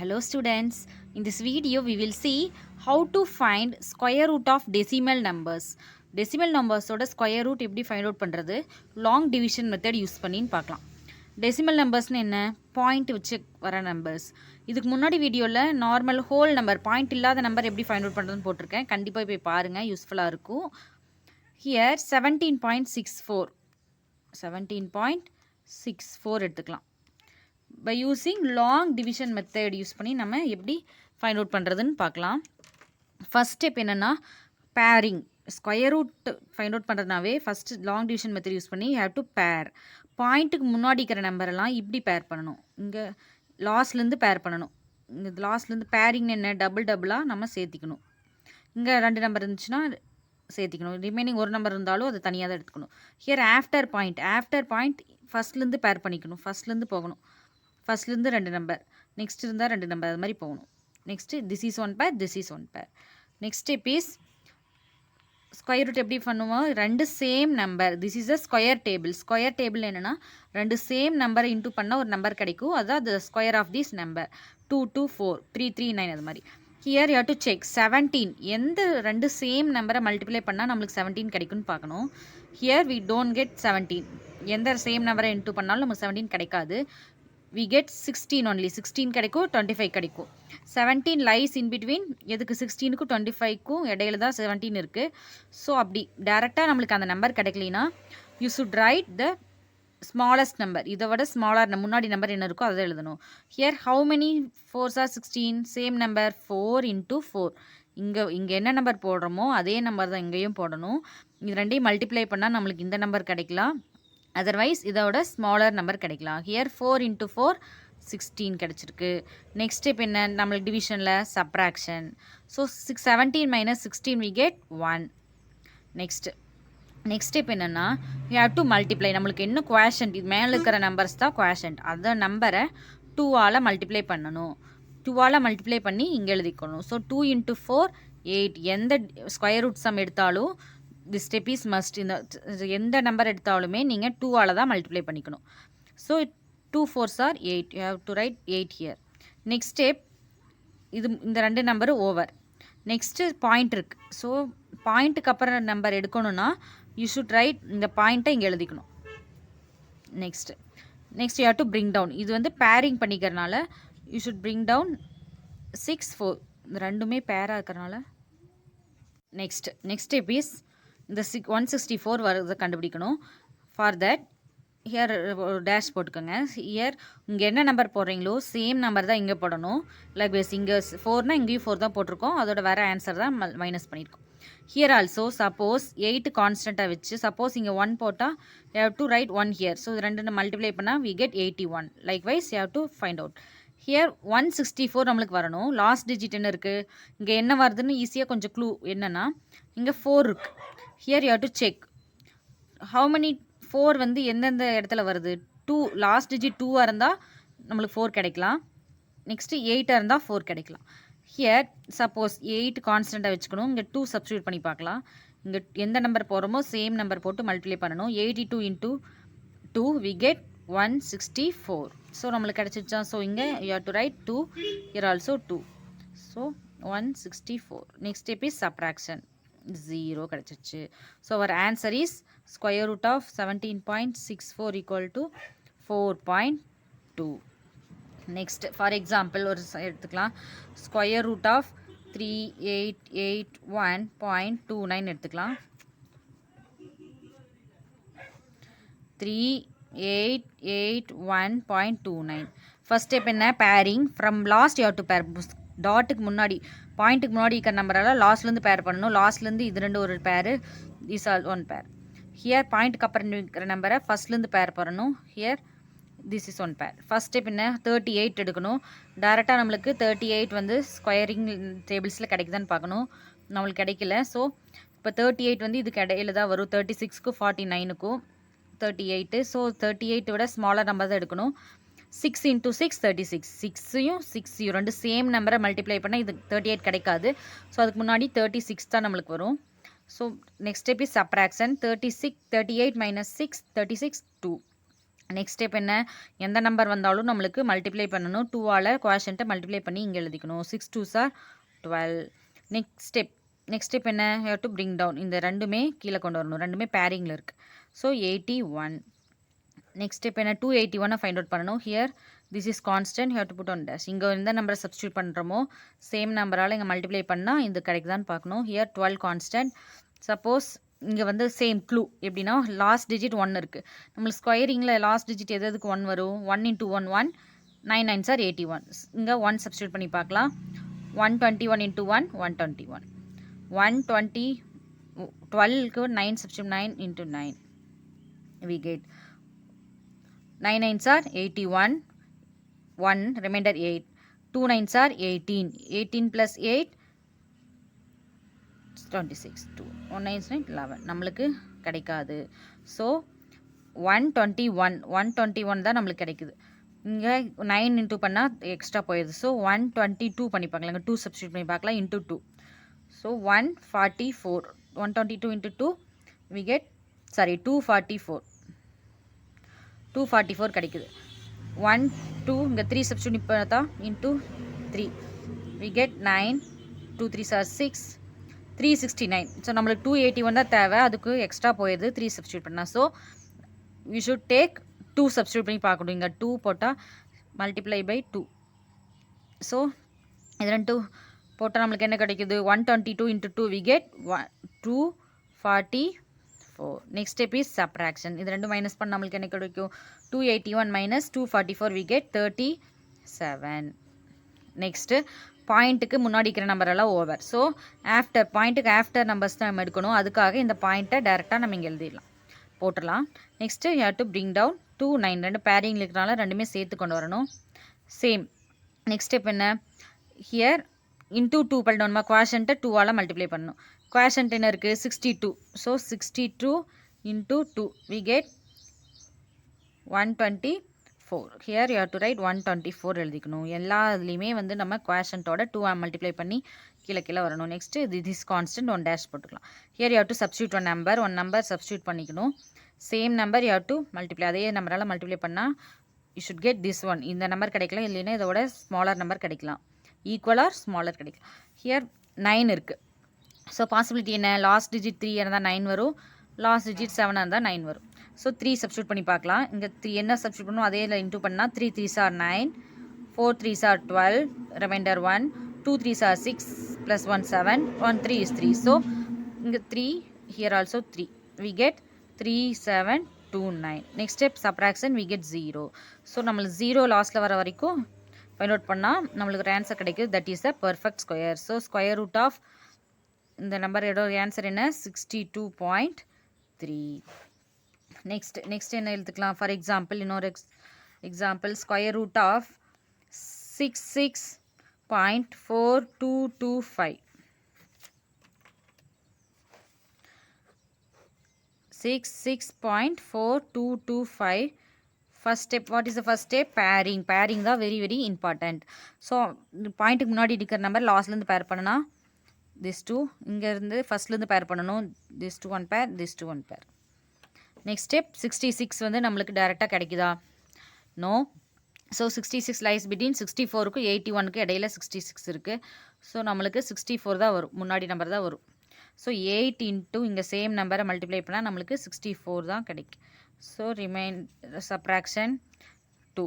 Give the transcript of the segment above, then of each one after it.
Hello students, in this video we will see how to find square root of decimal numbers. Decimal numbers ஓட square root எப்படி find out பண்றது long division method use பண்ணின்னு பார்க்கலாம். Decimal numbers என்ன point வச்சு வர numbers. இதுக்கு முன்னாடி வீடியோவில் நார்மல் ஹோல் நம்பர் பாயிண்ட் இல்லாத நம்பர் எப்படி ஃபைண்ட் அவுட் பண்ணுறதுன்னு போட்டிருக்கேன். கண்டிப்பாக போய் பாருங்கள், யூஸ்ஃபுல்லாக இருக்கும். ஹியர் 17.64 எடுத்துக்கலாம். by using long division method use பண்ணி நம்ம எப்படி ஃபைண்ட் அவுட் பண்ணுறதுன்னு பார்க்கலாம். ஃபஸ்ட் ஸ்டெப் என்னென்னா pairing. Square root find out பண்ணுறதுனாவே first long division method use பண்ணி ஹேவ் டு பேர். பாயிண்ட்டுக்கு முன்னாடி இருக்கிற நம்பரெல்லாம் இப்படி பேர் பண்ணணும். இங்கே லாஸ்ட்லேருந்து பேர் பண்ணணும். இங்கே லாஸ்ட்லேருந்து பேரிங் என்ன டபுளாக நம்ம சேர்த்திக்கணும். இங்கே 2 நம்பர் இருந்துச்சுன்னா சேர்த்திக்கணும். ரிமைனிங் ஒரு நம்பர் இருந்தாலும் அது தனியாக தான் எடுத்துக்கணும். ஹியர் ஆஃப்டர் பாயிண்ட் ஃபஸ்ட்லேருந்து பேர் பண்ணிக்கணும். ஃபஸ்ட்லேருந்து போகணும். ஃபஸ்ட்லேருந்து 2 நம்பர், நெக்ஸ்ட் இருந்தால் 2 நம்பர், அது மாதிரி போகணும். நெக்ஸ்ட்டு திஸ் இஸ் 1 பேர், this is 1 pair. Next step is square root எப்படி பண்ணுவோம், 2 same number. This is a square table. Square table என்னென்னா 2 சேம் நம்பரை இன்டூ பண்ணால் ஒரு நம்பர் கிடைக்கும். அதுதான் the square of this number. 2 2 4 3 3 9 அது மாதிரி. Here you have to check 17. எந்த 2 சேம் நம்பரை மல்டிப்ளை பண்ணால் நம்மளுக்கு 17 கிடைக்கும்னு பார்க்கணும். Here we don't get 17. எந்த சேம் நம்பரை இன்டூ பண்ணாலும் நமக்கு 17 கிடைக்காது. we get 16 only. 16 கிடைக்கும், 25 கிடைக்கும். 17 lies in between. எதுக்கு 16க்கும் 25க்கும் இடையில தான் 17 இருக்குது. ஸோ அப்படி டேரெக்டாக நம்மளுக்கு அந்த நம்பர் கிடைக்கலனா you should write the smallest number. இதை விட ஸ்மாலர் முன்னாடி நம்பர் என்ன இருக்கோ அதை எழுதணும். Here how many 4s are 16? Same number 4 into 4. இங்கே என்ன நம்பர் போடுறோமோ அதே நம்பர் தான் இங்கேயும் போடணும். இது ரெண்டையும் மல்டிப்ளை பண்ணால் நம்மளுக்கு இந்த நம்பர் கிடைக்கலாம். அதர்வைஸ் இதோட ஸ்மாலர் நம்பர் கிடைக்கலாம். ஹியர் 4 into 4 16 கிடச்சிருக்கு. நெக்ஸ்ட் ஸ்டெப் என்ன, நம்மளுக்கு டிவிஷனில் subtraction. So 17 minus 16 we get 1. Next step என்னென்னா we have to multiply. நம்மளுக்கு என்ன குவாஷன்ட், இது மேலே இருக்கிற நம்பர்ஸ் தான் குவாஷன்ட். அந்த நம்பரை 2ஆல் மல்டிப்ளை பண்ணணும். 2ஆல் மல்டிப்ளை பண்ணி இங்கே எழுதிக்கணும். So 2 into 4 8. எந்த ஸ்கொயர் ரூட் சம் எடுத்தாலும் this step is must. இந்த எந்த நம்பர் எடுத்தாலுமே நீங்கள் 2ஆல் தான் மல்டிப்ளை பண்ணிக்கணும். So 2 4s are 8. you have to write 8 here. Next step, இந்த 2 நம்பர் ஓவர். நெக்ஸ்ட்டு பாயிண்ட் இருக்குது. ஸோ பாயிண்ட்டுக்கு அப்புறம் நம்பர் எடுக்கணும்னா யூ ஷுட் ரைட் இந்த பாயிண்ட்டை இங்கே எழுதிக்கணும். Next you have to bring down. இது வந்து பேரிங் பண்ணிக்கிறனால யூ ஷுட் பிரிங் டவுன் 6 4. இந்த ரெண்டுமே பேராக இருக்கிறனால நெக்ஸ்ட் ஸ்டெப் இஸ் இந்த 164 வரதை கண்டுபிடிக்கணும். ஃபார் தட் ஹியர் டேஷ் போட்டுக்கோங்க. ஹியர் இங்கே என்ன நம்பர் போடுறீங்களோ சேம் நம்பர் தான் இங்கே போடணும். லைக் பேஸ் இங்கே 4னா இங்கேயும் 4 தான் போட்டிருக்கோம். அதோட வேறு ஆன்சர் தான் மைனஸ் பண்ணியிருக்கோம். ஹியர் ஆல்சோ சப்போஸ் 8 கான்ஸ்டண்ட்டாக வச்சு சப்போஸ் இங்கே 1 போட்டால் you have to write 1 here. So இது 2 மல்டிப்ளை பண்ணால் we get 81. Likewise you have to find out. Here 164 நம்மளுக்கு வரணும். லாஸ்ட் டிஜிட் என்ன இருக்குது, இங்கே என்ன வருதுன்னு ஈஸியாக கொஞ்சம் க்ளூ என்னென்னா இங்கே 4 இருக்குது. Here you have to check how many 4 வந்து எந்தெந்த இடத்துல வருது. 2 லாஸ்ட் டிஜிட் 2ஆக இருந்தால் நம்மளுக்கு 4 கிடைக்கலாம். நெக்ஸ்ட்டு 8ஆக இருந்தால் 4 கிடைக்கலாம். ஹியர் சப்போஸ் 8 கான்ஸ்டண்ட்டாக வச்சுக்கணும். இங்கே 2 சப்ஸ்டியூட் பண்ணி பார்க்கலாம். இங்கே எந்த நம்பர் போகிறோமோ சேம் நம்பர் போட்டு மல்டிப்ளை பண்ணணும். 82 into 2 we get 164. ஸோ நம்மளுக்கு கிடச்சிச்சா. ஸோ இங்கே you have to write 2. Here also 2. So 164. Next step is subtraction. 0 கிடச்சிச்சு. So our answer is square root of 17.64 equal to 4.2. Next for example ஒரு எடுத்துக்கலாம். Square root of 3881.29 எடுத்துக்கலாம். 3881.29. First step என்ன, pairing. From last you have to pair. டாட்டுக்கு முன்னாடி பாயிண்ட்டுக்கு முன்னாடி இருக்கிற நம்பரால் லாஸ்ட்லேருந்து பேர் பண்ணணும். லாஸ்ட்லேருந்து இது 2 ஒரு பேர், திஸ் ஆல் 1 பேர். ஹியர் பாயிண்ட்டுக்கு அப்புறம் இருக்கிற நம்பரை ஃபஸ்ட்லேருந்து பேர் பண்ணணும். ஹியர் திஸ் இஸ் 1 பேர். ஃபஸ்ட் ஸ்டெப் என்ன, 38 எடுக்கணும். டேரெக்டாக நம்மளுக்கு 38 வந்து ஸ்கொயரிங் டேபிள்ஸில் கிடைக்குதான்னு பார்க்கணும். நம்மளுக்கு கிடைக்கல. ஸோ இப்போ 38 வந்து இதுக்கு இடையில தான் வரும். 36க்கும் 49க்கும் 38. ஸோ 38 விட ஸ்மாலர் நம்பர் தான் எடுக்கணும். 6 into 6 36. 6யும் 6யும் 2 சேம் நம்பரை மல்டிப்ளை பண்ணால் இது 38 கிடைக்காது. ஸோ அதுக்கு முன்னாடி 36 தான் நம்மளுக்கு வரும். So next step is subtraction. 38 minus 6 36 2. Next step என்ன, எந்த நம்பர் வந்தாலும் நம்மளுக்கு மல்டிப்ளை பண்ணணும். 2ஆல் குவாஷன்ட்டை மல்டிப்ளை பண்ணி இங்கே எழுதிக்கணும். 6 2s are 12. நெக்ஸ்ட் ஸ்டெப் என்ன, ஹேவ் டு பிரிங் டவுன். இந்த ரெண்டுமே கீழே கொண்டு வரணும், ரெண்டுமே பேரிங்கில் இருக்குது. ஸோ 81. நெக்ஸ்ட் ஸ்டெப் என்ன, 281 ஃபைண்ட் அவுட் பண்ணணும். Here this is constant, have to put on dash. இங்கே எந்த நம்பரை சப்ஸ்டியூட் பண்ணுறோமோ சேம் நம்பரால் இங்கே மல்டிப்ளை பண்ணால் இது கிடைக்குதான்னு பார்க்கணும். Here 12 constant. சப்போஸ் இங்கே வந்து சேம் க்ளூ எப்படின்னா லாஸ்ட் டிஜிட் 1 இருக்குது. நம்மளுக்கு ஸ்கொயரிங்கில் லாஸ்ட் டிஜிட் எதுக்கு 1 வரும், 1 × 1 1, 9 9s are 81. இங்கே 1 சப்ஸ்டியூட் பண்ணி பார்க்கலாம். 121 × 1 121. 120 12க்கு 9 substitute, 9 × 9 we get 9 9s are 81, 1 remainder 8, 2 9s are 18, 18 plus 8 26, 2 1 9 11 நம்மளுக்கு கிடைக்காது. ஸோ 121 தான் நம்மளுக்கு கிடைக்குது. இங்கே 9 இன்ட்டு பண்ணால் எக்ஸ்ட்ரா போயிடுது. ஸோ 122 பண்ணி பார்க்கலாம், இங்கே 2 சப்ஸ்டியூட் பண்ணி பார்க்கலாம், இன்ட்டு 2. ஸோ 144, 122 × 2 we get 244 கிடைக்குது. 1 2 இங்கே 3 சப்ஸ்டியூட் பார்த்தா into 3 we get 9, 2 3s are 6, 369. So நம்மளுக்கு 281 தான் தேவை, அதுக்கு எக்ஸ்ட்ரா போயிடுது 3 சப்ஸ்டியூட் பண்ணால். So we should take 2 substitute பண்ணி பார்க்கணும். இங்கே 2 போட்டால் மல்டிப்ளை பை 2. ஸோ இது 2 போட்டால் நம்மளுக்கு என்ன கிடைக்குது, 122 × 2 we get 244. Next step is subtraction. இது 2 மைனஸ் பண்ண நம்மளுக்கு என்ன கிடைக்கும், 281 - 244 we get 37. நெக்ஸ்ட்டு பாயிண்ட்டுக்கு முன்னாடி இருக்கிற நம்பர் எல்லாம் ஓவர். ஸோ பாயிண்ட்டுக்கு ஆஃப்டர் நம்பர்ஸ் தான் நம்ம எடுக்கணும். அதுக்காக இந்த பாயிண்ட்டை டேரெக்டாக நம்ம இங்கே எழுதிடலாம், போட்டுடலாம். Next you have to bring down 2 9. 2 pairing இருக்கிறனால ரெண்டுமே சேர்த்து கொண்டு வரணும். சேம் நெக்ஸ்ட் ஸ்டெப் என்ன, ஹியர் இன்டூ 2 பண்ணணுமா, குவாஷன்ட்டை 2ஆல் மல்டிப்ளை பண்ணணும். குவாஷன்ட் என்ன இருக்குது, 62. So 62 × 2 we get 124. Here you have to right 124 எழுதிக்கணும். எல்லா இதுலேயுமே வந்து நம்ம குவாஷன்ட்டோட 2 மல்டிப்ளை பண்ணி கீழே வரணும். நெக்ஸ்ட்டு திஸ் கான்ஸ்டன்ட் 1 டேஷ் போட்டுக்கலாம். Here you have to substitute one number substitute பண்ணிக்கணும். Same number you have to multiply, அதே நம்பரால் மல்டிப்ளை பண்ணால் you should get this one. இந்த நம்பர் கிடைக்கலாம், இல்லைன்னா இதோட ஸ்மாலர் நம்பர் கிடைக்கலாம், ஈக்குவல் ஆர் ஸ்மாலர் கிடைக்கலாம். ஹியர் 9 இருக்குது. ஸோ பாசிபிலிட்டி என்ன, லாஸ்ட் டிஜிட் 3 இருந்தால் 9 வரும், லாஸ்ட் டிஜிட் 7 இருந்தால் 9 வரும். ஸோ 3 சப்ஸ்டியூட் பண்ணி பார்க்கலாம். இங்கே 3 என்ன சப்ஸ்டியூட் பண்ணணும், அதே இன்டூ பண்ணால் 3 3s are 9, 4 3s are 12, reminder 1, 2 3s are 6 + 1 7, 1 3 is 3. So இங்கே 3, here also 3 we get 3729. Next step subtraction we get 0. So நம்மளுக்கு 0 லாஸ்ட்டில் வர வரைக்கும் ஃபைண்ட் அவுட் பண்ணால் நம்மளுக்கு ஒரு ஆன்சர் கிடைக்குது, that is the perfect square. So square root of இந்த நம்பரோட ஆன்சர் என்ன, 62.3. நெக்ஸ்ட் என்ன எழுத்துக்கலாம், ஃபார் எக்ஸாம்பிள் இன்னொரு example, square root of 66.4225. 66.4225. First step, what is the first step, pairing தான் வெரி வெரி இம்பார்ட்டண்ட். ஸோ பாயிண்ட்டுக்கு முன்னாடி இருக்கிற நம்பர் லாஸ்ட்லேருந்து பேர் பண்ணனா this 2, இங்கேருந்து ஃபஸ்ட்லேருந்து பேர் பண்ணணும், this 2 1 pair, this 2 1 pair. Next step 66 வந்து நம்மளுக்கு டேரெக்டாக கிடைக்குதா, நோ. ஸோ 66 லைஸ் பிட்வீன் 64க்கு 81க்கு இடையில 66 இருக்குது. ஸோ நம்மளுக்கு 64 தான் வரும், முன்னாடி நம்பர் தான் வரும். ஸோ 8 இன்ட்டு இங்கே சேம் நம்பரை மல்டிப்ளை பண்ணால் நம்மளுக்கு 64 தான் கிடைக்கும். So subtraction 2.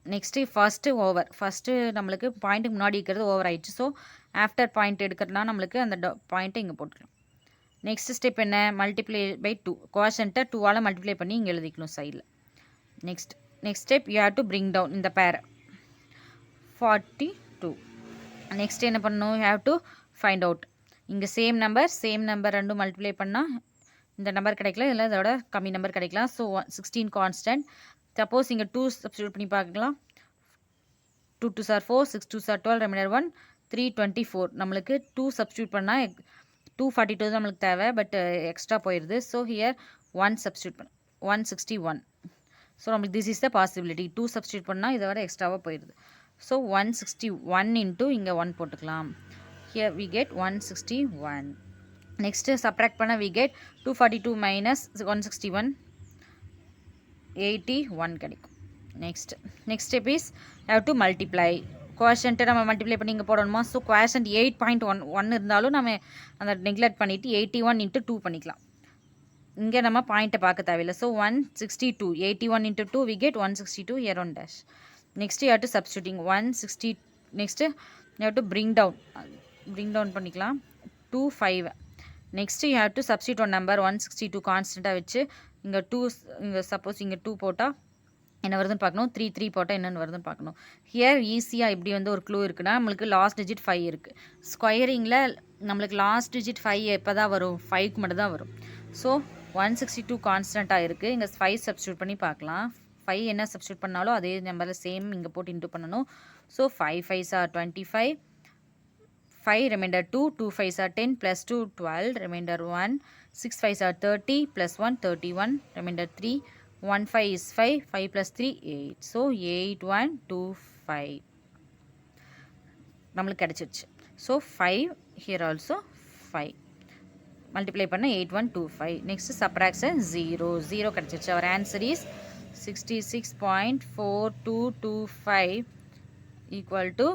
நெக்ஸ்ட்டு ஃபஸ்ட்டு நம்மளுக்கு பாயிண்ட்டுக்கு முன்னாடி இருக்கிறது ஓவர் ஆயிடுச்சு. ஸோ ஆஃப்டர் பாயிண்ட் எடுக்கிறதுனா நம்மளுக்கு அந்த பாயிண்ட்டை இங்கே போட்டுக்கலாம். நெக்ஸ்ட் ஸ்டெப் என்ன, மல்டிப்ளை பை 2, குவாஷன்ட்டை 2ஆல் மல்டிப்ளை பண்ணி இங்கே எழுதிக்கணும் சைடில். Next step you have to bring down இந்த பேரை 42. நெக்ஸ்ட் என்ன பண்ணணும், you have to find out. இங்கே சேம் நம்பர் ரெண்டும் மல்டிப்ளை பண்ணால் இந்த நம்பர் கிடைக்கல, இல்லை இதோட கம்மி நம்பர் கிடைக்கலாம். So 16 constant. சப்போஸ் இங்கே 2 சப்ஸ்டியூட் பண்ணி பார்க்கலாம், 2 2s are 4, 6 2s are 12, reminder 1 324. நம்மளுக்கு 2 சப்ஸ்டியூட் பண்ணால் 242 தான் நம்மளுக்கு தேவை, பட் எக்ஸ்ட்ரா போயிடுது. ஸோ ஹியர் 1 சப்ஸ்டியூட் பண்ண 161. ஸோ நம்மளுக்கு this is the possibility, 2 substitute பண்ணால் இதை விட எக்ஸ்ட்ராவாக போயிடுது. ஸோ 161 இன்ட்டு இங்கே 1 போட்டுக்கலாம். Here we get 161. Next subtract பண்ணால் வி கெட் 242 - 161. 81 கிடைக்கும். Next step is have to multiply. Quotient நம்ம மல்டிப்ளை பண்ணி இங்கே போடணுமா? ஸோ குவாஷன்ட் 8.1 இருந்தாலும் நம்ம அந்த நெக்லெக்ட் பண்ணிவிட்டு 81 × 2 பண்ணிக்கலாம். இங்கே நம்ம பாயிண்ட்டை பார்க்க தேவையில்லை. So 162 81 × 2 we get 162 here on dash. Next you have to substituting 160. Next you have to bring down பண்ணிக்கலாம் 25. Next you have to substitute one number 162 கான்ஸ்டண்ட்டாக வச்சு இங்கே 2 இங்கே சப்போஸ் இங்கே 2 போட்டால் என்ன வருதுன்னு பார்க்கணும். 3 போட்டால் என்னென்னு வருதுன்னு பார்க்கணும். ஹியர் ஈஸியாக இப்படி வந்து ஒரு க்ளூ இருக்குன்னா நம்மளுக்கு லாஸ்ட் டிஜிட் 5 இருக்குது. ஸ்கொயரிங்கில் நம்மளுக்கு லாஸ்ட் டிஜிட் 5 எப்போ தான் வரும்? 5க்கு மட்டும் தான் வரும். ஸோ 162 கான்ஸ்டண்ட்டாக இருக்குது. இங்கே 5 சப்ஸ்டியூட் பண்ணி பார்க்கலாம். 5 என்ன சப்ஸ்டியூட் பண்ணாலும் அதே நம்பரில் சேம் இங்கே போட்டு இன்டூ பண்ணணும். So 5 5s are 25, 5 remainder 2, 2 5s are 10 plus 2 12, remainder 1, 6 5s are 30 plus 1 31, remainder 3, 1 5 is 5, 5 plus 3 8. So 8125 நம்மளுக்கு கிடைச்சிருச்சு. ஸோ 5 here also 5 மல்டிப்ளை பண்ண 8125. நெக்ஸ்ட் சப்ராக்ஷன் 0 கிடைச்சிருச்சு. Our answer is 66.4225 equal to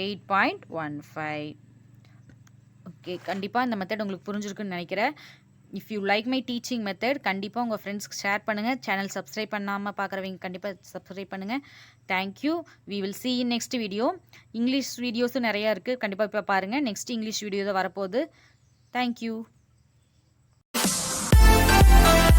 8.15. Okay, கண்டிப்பாக இந்த மெத்தட் உங்களுக்கு புரிஞ்சிருக்குன்னு நினைக்கிறேன். If you like my teaching method கண்டிப்பாக உங்கள் ஃப்ரெண்ட்ஸ்க்கு ஷேர் பண்ணுங்கள். சேனல் சப்ஸ்கிரைப் பண்ணாமல் பார்க்குறவங்க கண்டிப்பாக சப்ஸ்கிரைப் பண்ணுங்கள். Thank you. We will see in next video. English வீடியோஸும் நிறையா இருக்குது, கண்டிப்பாக இப்போ பாருங்கள். நெக்ஸ்ட் இங்கிலீஷ் வீடியோ தான் வரப்போகுது. தேங்க்யூ.